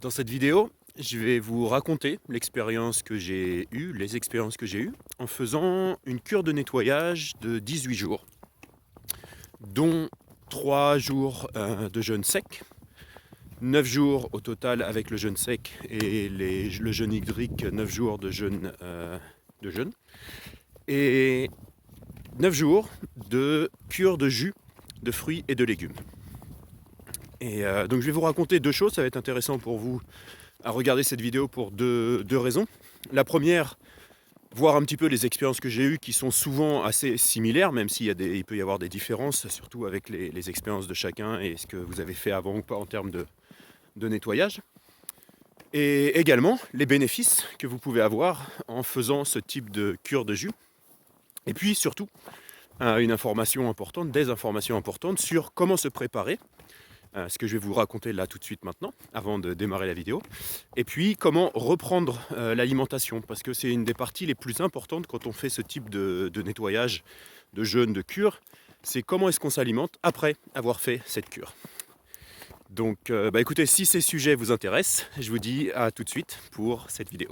Dans cette vidéo, je vais vous raconter l'expérience que j'ai eue, les expériences que j'ai eues en faisant une cure de nettoyage de 18 jours, dont 3 jours de jeûne sec, 9 jours au total avec le jeûne sec et le jeûne hydrique, 9 jours de jeûne, et 9 jours de cure de jus de fruits et de légumes. Et donc je vais vous raconter deux choses, ça va être intéressant pour vous à regarder cette vidéo pour deux raisons. La première, voir un petit peu les expériences que j'ai eues qui sont souvent assez similaires, même il peut y avoir des différences, surtout avec les expériences de chacun et ce que vous avez fait avant ou pas en termes de nettoyage. Et également les bénéfices que vous pouvez avoir en faisant ce type de cure de jus. Et puis surtout, des informations importantes sur comment se préparer. Ce que je vais vous raconter là tout de suite maintenant, avant de démarrer la vidéo. Et puis comment reprendre l'alimentation, parce que c'est une des parties les plus importantes quand on fait ce type de nettoyage, de jeûne, de cure. C'est comment est-ce qu'on s'alimente après avoir fait cette cure. Donc écoutez, si ces sujets vous intéressent, je vous dis à tout de suite pour cette vidéo.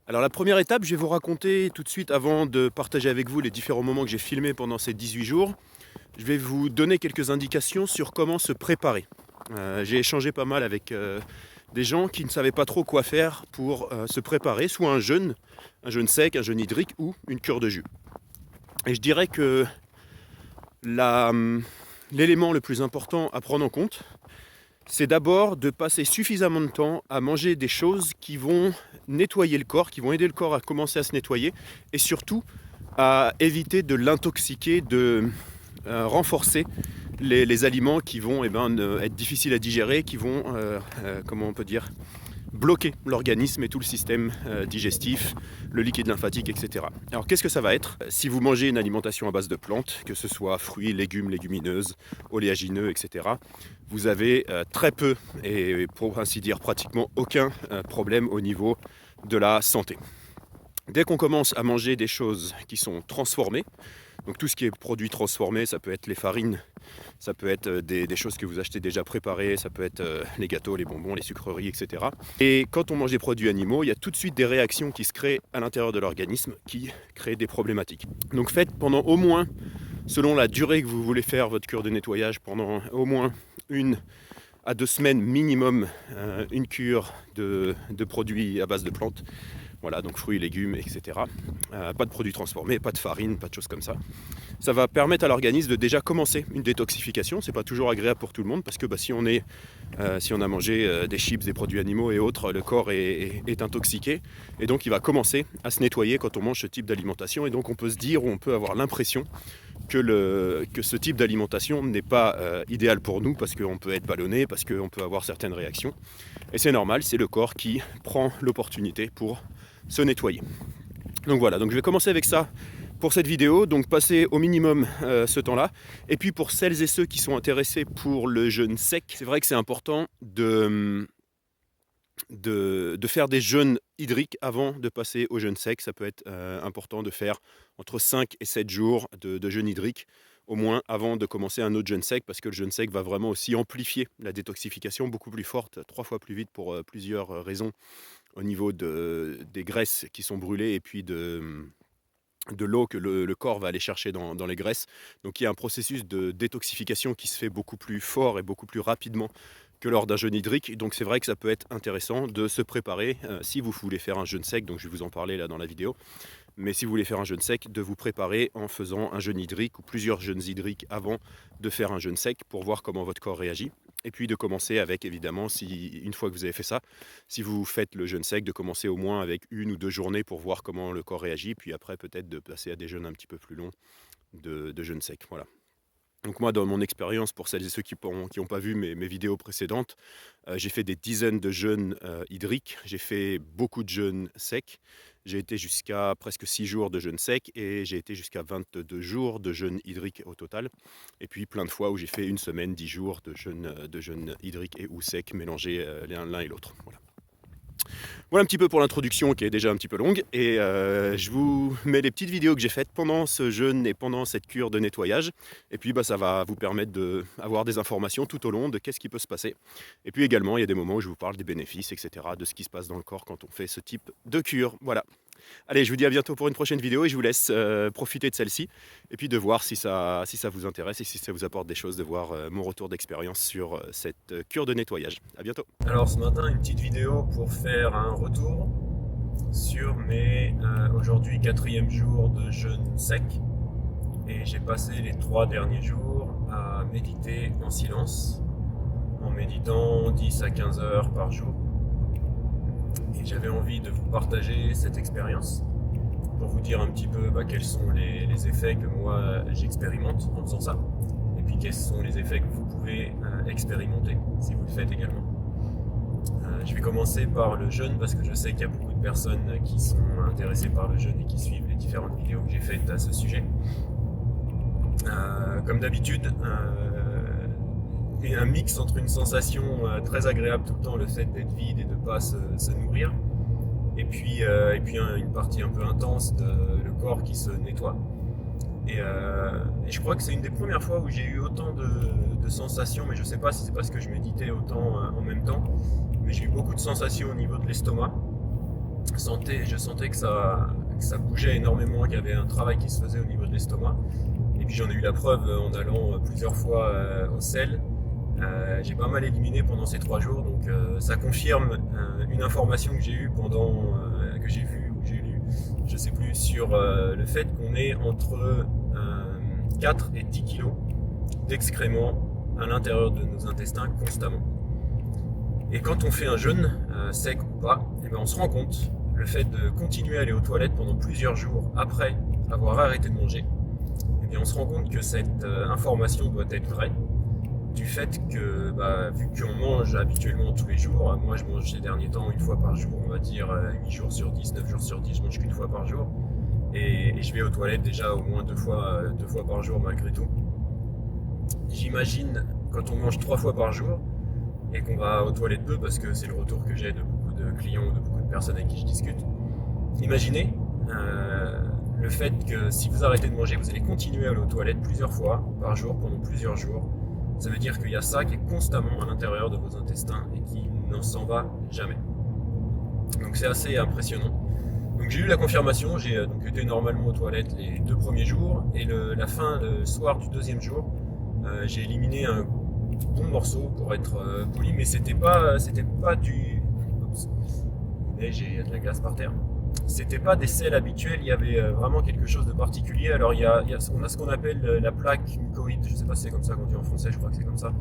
Alors la première étape, je vais vous raconter tout de suite, avant de partager avec vous les différents moments que j'ai filmés pendant ces 18 jours, je vais vous donner quelques indications sur comment se préparer. J'ai échangé pas mal avec des gens qui ne savaient pas trop quoi faire pour se préparer, soit un jeûne sec, un jeûne hydrique ou une cure de jus. Et je dirais que l'élément le plus important à prendre en compte, c'est d'abord de passer suffisamment de temps à manger des choses qui vont nettoyer le corps, qui vont aider le corps à commencer à se nettoyer, et surtout à éviter de l'intoxiquer, de renforcer les aliments qui vont être difficiles à digérer, qui vont, comment on peut dire, bloquer l'organisme et tout le système digestif, le liquide lymphatique, etc. Alors qu'est-ce que ça va être? Si vous mangez une alimentation à base de plantes, que ce soit fruits, légumes, légumineuses, oléagineux, etc., vous avez très peu, et pour ainsi dire pratiquement aucun problème au niveau de la santé. Dès qu'on commence à manger des choses qui sont transformées, donc tout ce qui est produit transformé, ça peut être les farines, ça peut être des choses que vous achetez déjà préparées, ça peut être les gâteaux, les bonbons, les sucreries, etc. Et quand on mange des produits animaux, il y a tout de suite des réactions qui se créent à l'intérieur de l'organisme qui créent des problématiques. Donc faites pendant au moins, selon la durée que vous voulez faire votre cure de nettoyage, pendant au moins 1 à 2 semaines minimum, une cure de produits à base de plantes. Voilà, donc fruits, légumes, etc. Pas de produits transformés, pas de farine, pas de choses comme ça. Ça va permettre à l'organisme de déjà commencer une détoxification. C'est pas toujours agréable pour tout le monde parce que si on a mangé des chips, des produits animaux et autres, le corps est intoxiqué et donc il va commencer à se nettoyer quand on mange ce type d'alimentation. Et donc on peut se dire, ou on peut avoir l'impression que ce type d'alimentation n'est pas idéal pour nous parce qu'on peut être ballonné, parce qu'on peut avoir certaines réactions. Et c'est normal, c'est le corps qui prend l'opportunité pour se nettoyer. Donc voilà, donc je vais commencer avec ça pour cette vidéo, donc passer au minimum ce temps-là. Et puis pour celles et ceux qui sont intéressés pour le jeûne sec, c'est vrai que c'est important de faire des jeûnes hydriques avant de passer au jeûne sec. Ça peut être important de faire entre 5 et 7 jours de jeûne hydrique, au moins avant de commencer un autre jeûne sec, parce que le jeûne sec va vraiment aussi amplifier la détoxification beaucoup plus forte, 3 fois plus vite pour plusieurs raisons, au niveau des graisses qui sont brûlées et puis de l'eau que le corps va aller chercher dans les graisses. Donc il y a un processus de détoxification qui se fait beaucoup plus fort et beaucoup plus rapidement que lors d'un jeûne hydrique. Donc c'est vrai que ça peut être intéressant de se préparer si vous voulez faire un jeûne sec, donc je vais vous en parler là dans la vidéo. Mais si vous voulez faire un jeûne sec, de vous préparer en faisant un jeûne hydrique ou plusieurs jeûnes hydriques avant de faire un jeûne sec pour voir comment votre corps réagit. Et puis de commencer avec, évidemment, une fois que vous avez fait ça, si vous faites le jeûne sec, de commencer au moins avec 1 ou 2 journées pour voir comment le corps réagit, puis après peut-être de passer à des jeûnes un petit peu plus longs de jeûne sec. Voilà. Donc moi, dans mon expérience, pour celles et ceux qui n'ont pas vu mes vidéos précédentes, j'ai fait des dizaines de jeûnes hydriques, j'ai fait beaucoup de jeûnes secs, j'ai été jusqu'à presque 6 jours de jeûne sec et j'ai été jusqu'à 22 jours de jeûne hydrique au total. Et puis plein de fois où j'ai fait 1 semaine, 10 jours de jeûne hydrique et ou sec, mélangés l'un et l'autre. Voilà. Voilà un petit peu pour l'introduction qui est déjà un petit peu longue et je vous mets les petites vidéos que j'ai faites pendant ce jeûne et pendant cette cure de nettoyage et puis ça va vous permettre d'avoir des informations tout au long de qu'est-ce qui peut se passer. Et puis également il y a des moments où je vous parle des bénéfices, etc., de ce qui se passe dans le corps quand on fait ce type de cure. Voilà. Allez, je vous dis à bientôt pour une prochaine vidéo et je vous laisse profiter de celle-ci et puis de voir si ça vous intéresse et si ça vous apporte des choses, de voir mon retour d'expérience sur cette cure de nettoyage. À bientôt. Alors ce matin, une petite vidéo pour faire un retour sur mes aujourd'hui 4e jour de jeûne sec. Et j'ai passé les 3 derniers jours à méditer en silence, en méditant 10 à 15 heures par jour. Et j'avais envie de vous partager cette expérience pour vous dire un petit peu quels sont les effets que moi j'expérimente en faisant ça, et puis quels sont les effets que vous pouvez expérimenter si vous le faites également. Je vais commencer par le jeûne parce que je sais qu'il y a beaucoup de personnes qui sont intéressées par le jeûne et qui suivent les différentes vidéos que j'ai faites à ce sujet. Comme d'habitude, il y a un mix entre une sensation très agréable tout le temps, le fait d'être vide et de ne pas se nourrir, et puis une partie un peu intense, le corps qui se nettoie. Et je crois que c'est une des premières fois où j'ai eu autant de sensations, mais je ne sais pas si c'est parce que je méditais autant en même temps, mais j'ai eu beaucoup de sensations au niveau de l'estomac. Je sentais que ça bougeait énormément, qu'il y avait un travail qui se faisait au niveau de l'estomac. Et puis j'en ai eu la preuve en allant plusieurs fois au sel. J'ai pas mal éliminé pendant ces 3 jours, donc ça confirme une information que j'ai eue que j'ai vue ou que j'ai lue, je sais plus, sur le fait qu'on est entre 4 et 10 kg d'excréments à l'intérieur de nos intestins constamment. Et quand on fait un jeûne, sec ou pas, on se rend compte, le fait de continuer à aller aux toilettes pendant plusieurs jours après avoir arrêté de manger, on se rend compte que cette information doit être vraie, du fait que vu qu'on mange habituellement tous les jours, moi je mange ces derniers temps une fois par jour, on va dire 8 jours sur 10, 9 jours sur 10, je mange qu'une fois par jour, et je vais aux toilettes déjà au moins 2 fois par jour malgré tout. J'imagine quand on mange 3 fois par jour et qu'on va aux toilettes peu, parce que c'est le retour que j'ai de beaucoup de clients ou de beaucoup de personnes avec qui je discute, imaginez le fait que si vous arrêtez de manger, vous allez continuer à aller aux toilettes plusieurs fois par jour pendant plusieurs jours. Ça veut dire qu'il y a ça qui est constamment à l'intérieur de vos intestins et qui n'en s'en va jamais. Donc c'est assez impressionnant. Donc j'ai eu la confirmation, j'ai donc été normalement aux toilettes les 2 premiers jours, et le soir du 2e jour, j'ai éliminé un bon morceau pour être poli, mais c'était pas du... Oups. Et j'ai de la glace par terre. C'était pas des sels habituels, il y avait vraiment quelque chose de particulier. Alors on a ce qu'on appelle la plaque mucoïde, je sais pas si c'est comme ça qu'on dit en français, je crois que c'est comme ça,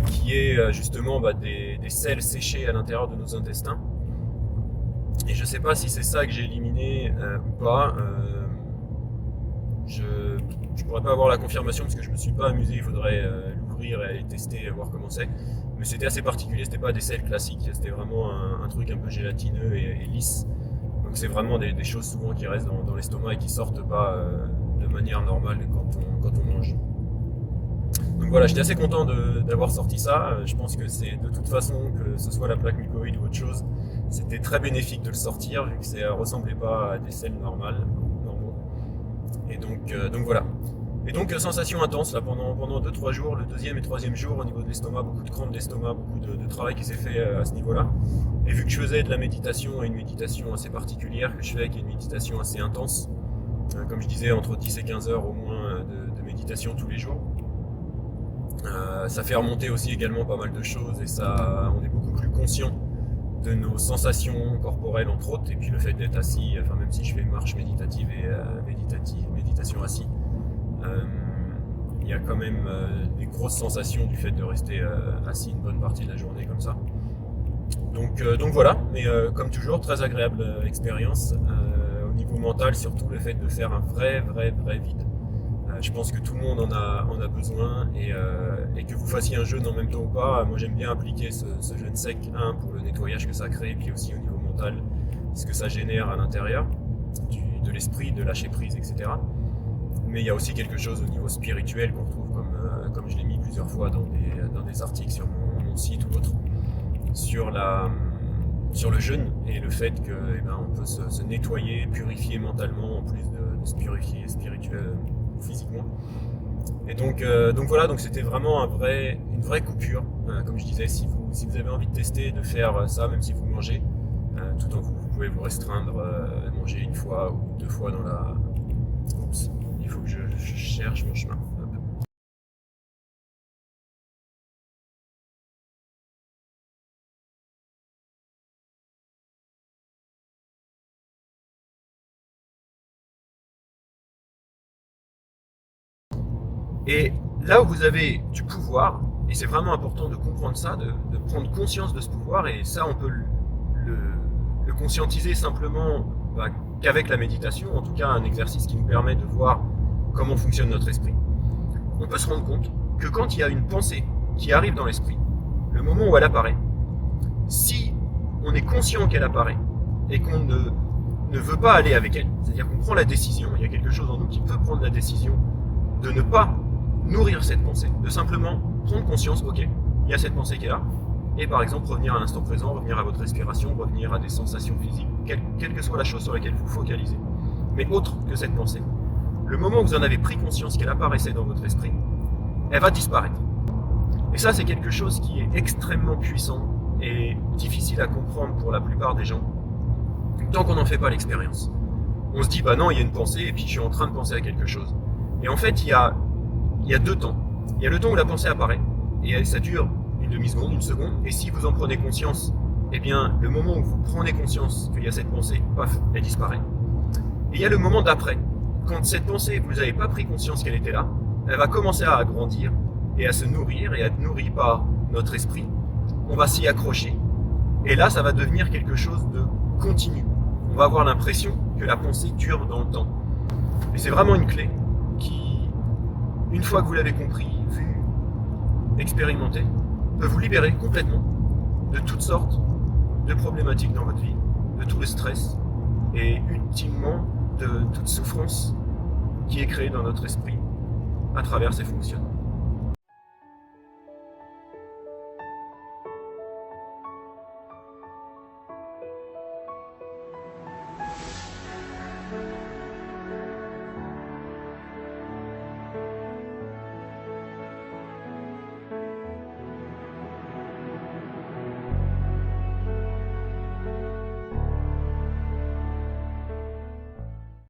qui est justement des sels séchés à l'intérieur de nos intestins. Et je sais pas si c'est ça que j'ai éliminé ou pas. Je pourrais pas avoir la confirmation parce que je me suis pas amusé, il faudrait l'ouvrir et aller tester et voir comment c'est. Mais c'était assez particulier, c'était pas des sels classiques, c'était vraiment un truc un peu gélatineux et lisse. Donc c'est vraiment des choses souvent qui restent dans l'estomac et qui sortent pas de manière normale quand on mange. Donc voilà, j'étais assez content d'avoir sorti ça. Je pense que c'est de toute façon, que ce soit la plaque mucoïde ou autre chose, c'était très bénéfique de le sortir vu que ça ressemblait pas à des sels normaux. Et donc voilà. Et donc sensation intense là pendant 2-3 jours, le 2e et 3e jour au niveau de l'estomac, beaucoup de crampes d'estomac, beaucoup de travail qui s'est fait à ce niveau-là. Et vu que je faisais de la méditation, et une méditation assez particulière que je fais, qui est une méditation assez intense, comme je disais, entre 10 et 15 heures au moins de méditation tous les jours, ça fait remonter aussi également pas mal de choses, et on est beaucoup plus conscient de nos sensations corporelles entre autres, et puis le fait d'être assis, même si je fais une marche méditative et méditation assis, il y a quand même des grosses sensations du fait de rester assis une bonne partie de la journée comme ça. Donc voilà, mais comme toujours, très agréable expérience au niveau mental, surtout le fait de faire un vrai vide. Je pense que tout le monde en a besoin, et que vous fassiez un jeûne en même temps ou pas, moi j'aime bien appliquer ce jeûne sec, pour le nettoyage que ça crée, et puis aussi au niveau mental, ce que ça génère à l'intérieur de l'esprit, de lâcher prise, etc. Mais il y a aussi quelque chose au niveau spirituel qu'on retrouve, comme je l'ai mis plusieurs fois dans des articles sur mon site ou autre, sur sur le jeûne et le fait que on peut se nettoyer, purifier mentalement en plus de se purifier physiquement. Et donc voilà, donc c'était vraiment une vraie coupure. Comme je disais, si vous avez envie de tester, de faire ça, même si vous mangez, tout en vous pouvez vous restreindre à manger une fois ou 2 fois dans la... Oups, il faut que je cherche mon chemin. Et là où vous avez du pouvoir, et c'est vraiment important de comprendre ça, de prendre conscience de ce pouvoir, et ça on peut le conscientiser simplement qu'avec la méditation, en tout cas un exercice qui nous permet de voir comment fonctionne notre esprit. On peut se rendre compte que quand il y a une pensée qui arrive dans l'esprit, le moment où elle apparaît, si on est conscient qu'elle apparaît et qu'on ne veut pas aller avec elle, c'est-à-dire qu'on prend la décision, il y a quelque chose en nous qui peut prendre la décision de ne pas nourrir cette pensée, de simplement prendre conscience, ok, il y a cette pensée qui est là, et par exemple revenir à l'instant présent, revenir à votre respiration, revenir à des sensations physiques, quelle que soit la chose sur laquelle vous focalisez, mais autre que cette pensée. Le moment où vous en avez pris conscience qu'elle apparaissait dans votre esprit, elle va disparaître. Et ça, c'est quelque chose qui est extrêmement puissant et difficile à comprendre pour la plupart des gens, tant qu'on n'en fait pas l'expérience. On se dit, bah non, il y a une pensée, et puis je suis en train de penser à quelque chose. Et en fait, il y a 2 temps. Il y a le temps où la pensée apparaît, et ça dure une demi-seconde, une seconde, et si vous en prenez conscience, eh bien, le moment où vous prenez conscience qu'il y a cette pensée, paf, elle disparaît. Et il y a le moment d'après. Quand cette pensée, vous n'avez pas pris conscience qu'elle était là, elle va commencer à grandir, et à se nourrir, et à être nourrie par notre esprit. On va s'y accrocher, et là, ça va devenir quelque chose de continu. On va avoir l'impression que la pensée dure dans le temps. Et c'est vraiment une clé qui, une fois que vous l'avez compris, vu, expérimenté, peut vous libérer complètement de toutes sortes de problématiques dans votre vie, de tout le stress et ultimement de toute souffrance qui est créée dans notre esprit à travers ces fonctionnements.